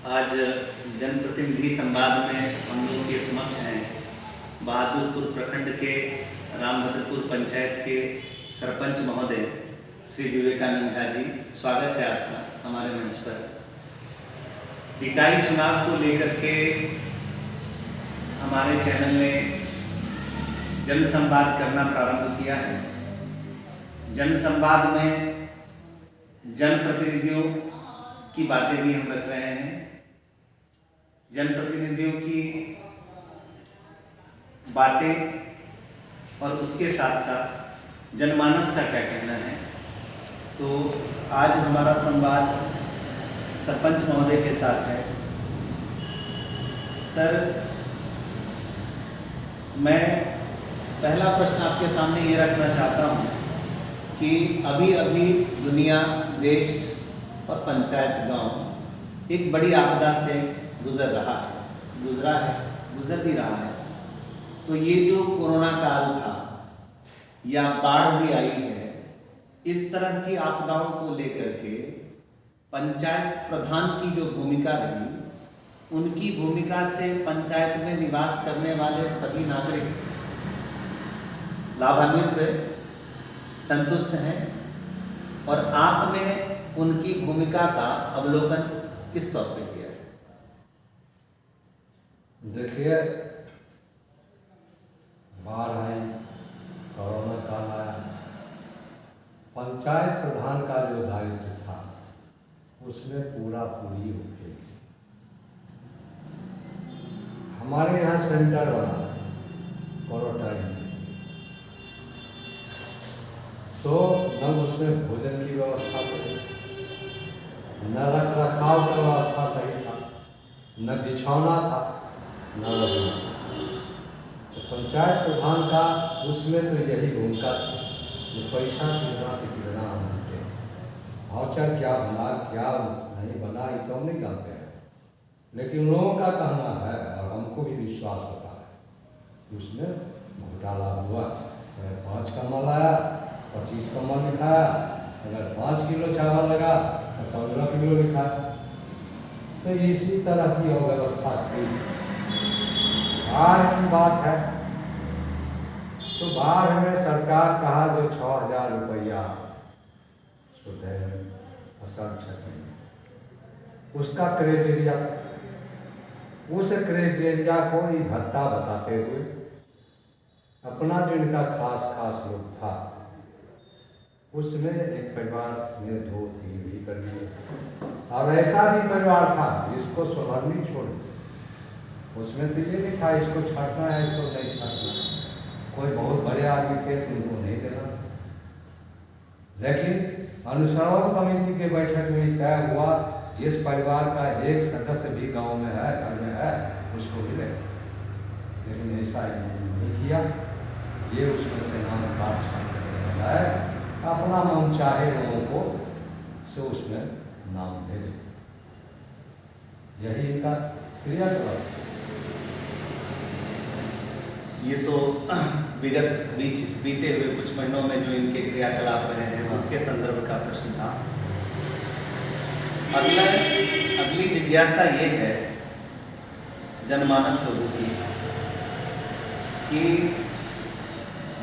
आज जनप्रतिनिधि संवाद में हम लोग के समक्ष हैं बहादुरपुर प्रखंड के रामभद्रपुर पंचायत के सरपंच महोदय श्री विवेकानंद झा जी। स्वागत है आपका हमारे मंच पर। इकाई चुनाव को लेकर के हमारे चैनल ने जनसंवाद करना प्रारंभ किया है। जनसंवाद में जनप्रतिनिधियों की बातें भी हम रख रहे हैं। जनप्रतिनिधियों की बातें और उसके साथ साथ जनमानस का क्या कहना है। तो आज हमारा संवाद सरपंच महोदय के साथ है। सर, मैं पहला प्रश्न आपके सामने ये रखना चाहता हूँ कि अभी अभी दुनिया, देश और पंचायत गांव एक बड़ी आपदा से गुजर भी रहा है। तो ये जो कोरोना काल था या बाढ़ भी आई है, इस तरह की आपदाओं को लेकर के पंचायत प्रधान की जो भूमिका रही, उनकी भूमिका से पंचायत में निवास करने वाले सभी नागरिक लाभान्वित हुए, संतुष्ट हैं। और आपने उनकी भूमिका का अवलोकन किस तौर पे किया है? देखिए, बाढ़ आई, कोरोना काल आया, पंचायत प्रधान का जो दायित्व था उसमें पूरी उपयोग। हमारे यहाँ सेंटर बना क्वारंटाइन, तो न उसमें भोजन की व्यवस्था सही, न रख रखाव की व्यवस्था सही था, न बिछौना था, न रखना। तो पंचायत प्रधान का उसमें तो यही भूमिका थी कि पैसा कितना से कितना हम देते, वाउचर क्या बना क्या नहीं बना ये तो हम नहीं जानते हैं, लेकिन लोगों का कहना है और हमको भी विश्वास होता है कि उसमें घोटाला हुआ। अगर 5 कम्बल आया, 25 कम्बल लिखाया, अगर 5 किलो चावल लगा तो 15 किलो लिखाया। तो इसी तरह की व्यवस्था थी। बाढ़ की बात है तो बाढ़ में सरकार कहा जो 6,000 रुपया फसल क्षति, उसका क्राइटेरिया, उस क्राइटेरिया को ही भत्ता बताते हुए अपना जो इनका खास लोग था उसमें एक परिवार ने 2-3 भी कर दिए। और ऐसा भी परिवार था जिसको सोलहनी छोड़, उसमें तो ये नहीं था इसको छाटना है, इसको नहीं छाटना। कोई बहुत बड़े आदमी थे तो उनको नहीं देना था, लेकिन अनुश्रवण समिति के बैठक में तय हुआ जिस परिवार का एक सदस्य भी गांव में है, घर में है, उसको मिले। लेकिन ऐसा नहीं किया। ये उसमें से नाम काट है, अपना मन चाहे लोगों को से उसमें नाम भेजे, यही इनका क्रियाकलाप। ये तो बीते हुए कुछ महीनों में जो इनके क्रियाकलाप रहे हैं उसके संदर्भ का प्रश्न था। अगली जिज्ञासा ये है जनमानस लोगों की कि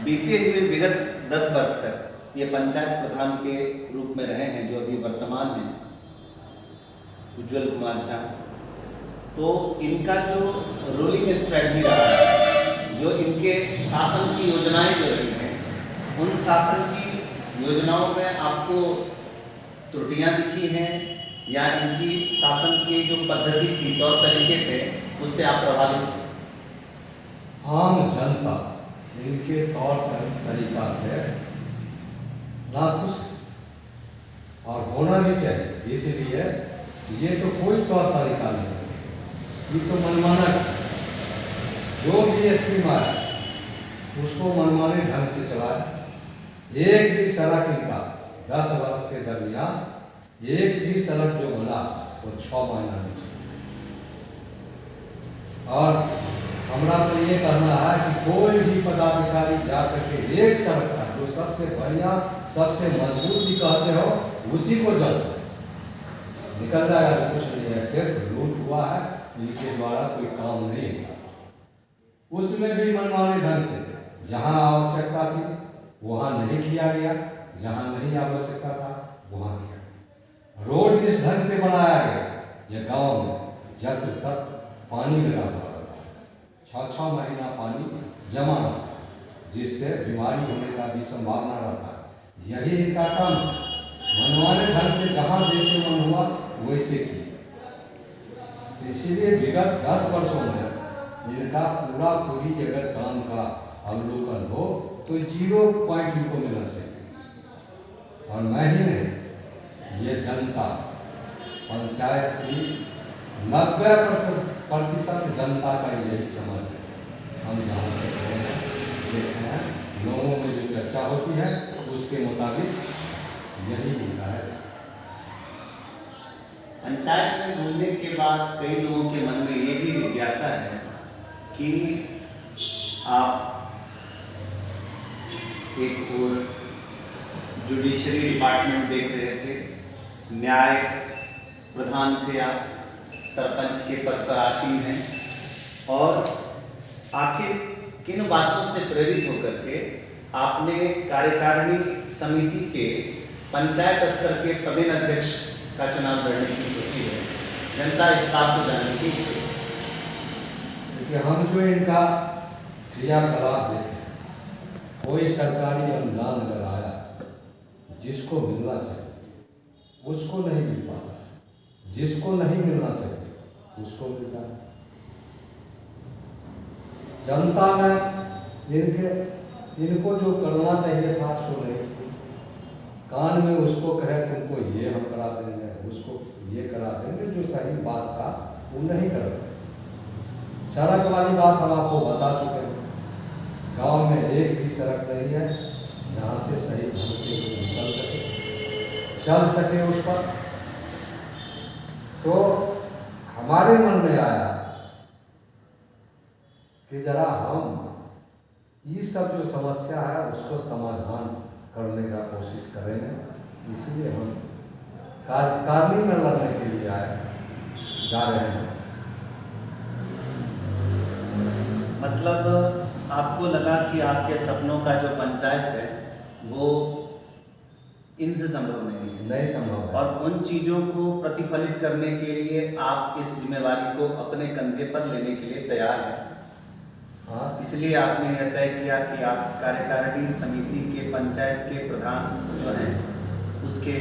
बीते हुए विगत 10 वर्ष तक ये पंचायत प्रधान के रूप में रहे हैं जो अभी वर्तमान हैं, उज्ज्वल कुमार झा। तो इनका जो रोलिंग स्ट्रेटजी रहा है, जो इनके शासन की योजनाएं जो रही हैं, उन शासन की योजनाओं में आपको त्रुटियां दिखी हैं या इनकी शासन की जो पद्धति थी, तौर तरीके थे, उससे आप प्रभावित हुए? आम जनता इनके तौर तरीका से नाखुश और होना भी चाहिए। इसलिए ये तो कोई तौर तरीका नहीं, ये तो मनमाना, जो भी स्कीम आए उसको मनमाने ढंग से चलाए। एक भी सड़क इनका 10 वर्ष के दरमियान एक भी सड़क जो बना वो 6 महीना में। और हमारा तो ये कहना है कि कोई भी पदाधिकारी जा करके एक सड़क का जो सबसे बढ़िया, सबसे मजबूत भी कहते हो, उसी को जज निकल जाएगा। कुछ नहीं है, सिर्फ लूट हुआ है, इनके द्वारा कोई काम नहीं हुआ। उसमें भी मनमाने ढंग से जहाँ आवश्यकता थी वहाँ नहीं किया गया, जहाँ नहीं आवश्यकता था वहाँ किया गया। रोड इस ढंग से बनाया गया जो गांव में जब तक पानी गिरा हुआ था, 6-6 महीना पानी जमा रहता, जिससे बीमारी होने का भी संभावना रहता है। यही इनका काम, मनमाने ढंग से जहाँ जैसे मन हुआ वैसे किया। इसीलिए विगत 10 वर्षों में इनका पूरी अगर काम का अवलोकन हो तो 0 पॉइंट इनको मिलना चाहिए। और मैं ही नहीं, ये जनता, पंचायत की 90% जनता का यही समझ है। हम जहाँ से देखे हैं, लोगों में जो चर्चा होती है उसके मुताबिक यही होता है। पंचायत में घूमने के बाद कई लोगों के मन में ये भी जिज्ञासा है कि आप एक और जुडिशरी डिपार्टमेंट देख रहे थे, न्याय प्रधान थे आप, सरपंच के पद पर आसीन हैं, और आखिर किन बातों से प्रेरित होकर के आपने कार्यकारिणी समिति के पंचायत स्तर के पदेन अध्यक्ष का चुनाव लड़ने की सोची है? जनता इस बात को जानने की इच्छुक है। देखिए, हम जो इनका क्रियाकलाप देखें, कोई सरकारी अनुदान अगर आया जिसको मिलना चाहिए उसको नहीं मिल पाता, जिसको नहीं मिलना चाहिए उसको मिलता है। जनता में इनको जो करना चाहिए था सो नहीं, कान में उसको कहे तुमको ये हम करा देंगे, उसको ये करा देंगे, जो सही बात था वो नहीं कर रहे। सड़क वाली बात हम आपको बता चुके हैं, गांव में एक भी सड़क नहीं है जहाँ से सही ढंग से चल सके उस पर। तो हमारे मन में आया कि जरा हम ये सब जो समस्या है उसको समाधान करने का कोशिश करेंगे। इसलिए हम कार्यकारिणी में लड़ने के लिए जा रहे हैं। मतलब आपको लगा कि आपके सपनों का जो पंचायत है वो इनसे संभव नहीं संभव है, और उन चीज़ों को प्रतिफलित करने के लिए आप इस जिम्मेवारी को अपने कंधे पर लेने के लिए तैयार हैं। हाँ, इसलिए आपने यह तय किया कि आप कार्यकारिणी समिति के पंचायत के प्रधान जो हैं उसके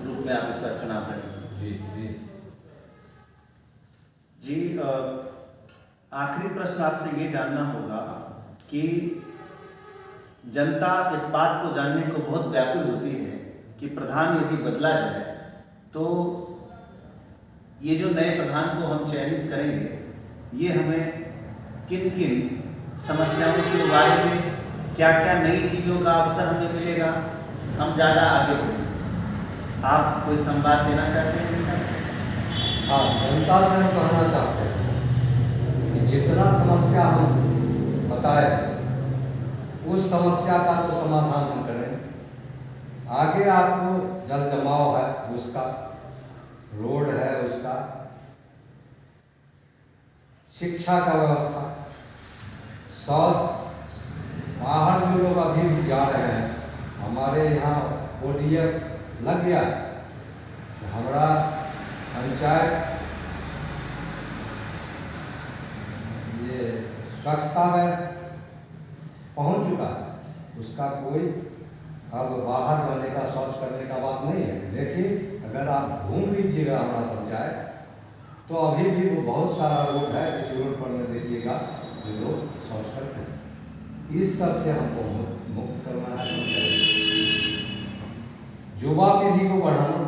रूप में आप इस बार चुनाव लड़ेंगे। जी आखिरी प्रश्न आपसे ये जानना होगा कि जनता इस बात को जानने को बहुत व्याकुल होती है कि प्रधान यदि बदला जाए तो ये जो नए प्रधान को हम चयनित करेंगे ये हमें किन किन समस्याओं से उबारेंगे, क्या क्या नई चीज़ों का अवसर हमें मिलेगा, हम ज़्यादा आगे बढ़ेंगे। आप कोई संवाद देना चाहते हैं? हाँ, जनता से हम कहना चाहते हैं कि जितना समस्या हम बताए उस समस्या का तो समाधान हम करें। आगे आपको जल जमाव है उसका, रोड है उसका, शिक्षा का व्यवस्था, बाहर जो लोग अभी भी जा रहे हैं, हमारे यहाँ ODF लग गया, हमारा पंचायत ये स्वच्छता में पहुंच चुका है, उसका कोई अब बाहर जाने का शौच करने का बात नहीं है। लेकिन अगर आप घूम लीजिएगा हमारा पंचायत तो अभी भी वो बहुत सारा रोड है, इस रोड पर में देखिएगा जो लोग शौच करते हैं। इस सब से हमको मुक्त करना है। युवा पीढ़ी को बढ़ाना,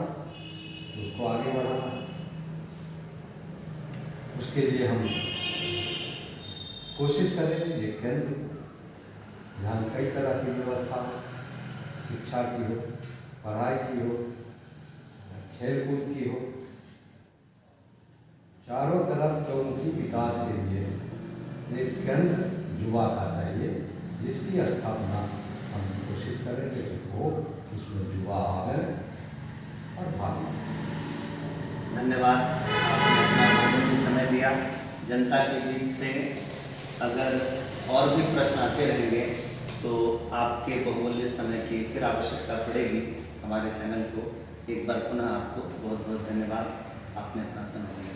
उसको आगे बढ़ाना, उसके लिए हम कोशिश करेंगे। ये केंद्र जहाँ कई तरह की व्यवस्था हो, शिक्षा की हो, पढ़ाई की हो, खेलकूद की हो, चारों तरफ चौमुखी विकास के लिए एक केंद्र युवा का चाहिए, जिसकी स्थापना हम कोशिश करेंगे कि वो उसमें युवा आवे और भाग। धन्यवाद। समय दिया। जनता के बीच से अगर और भी प्रश्न आते रहेंगे तो आपके बहुमूल्य समय की फिर आवश्यकता पड़ेगी हमारे चैनल को। एक बार पुनः आपको बहुत बहुत धन्यवाद, आपने अपना समय दिया।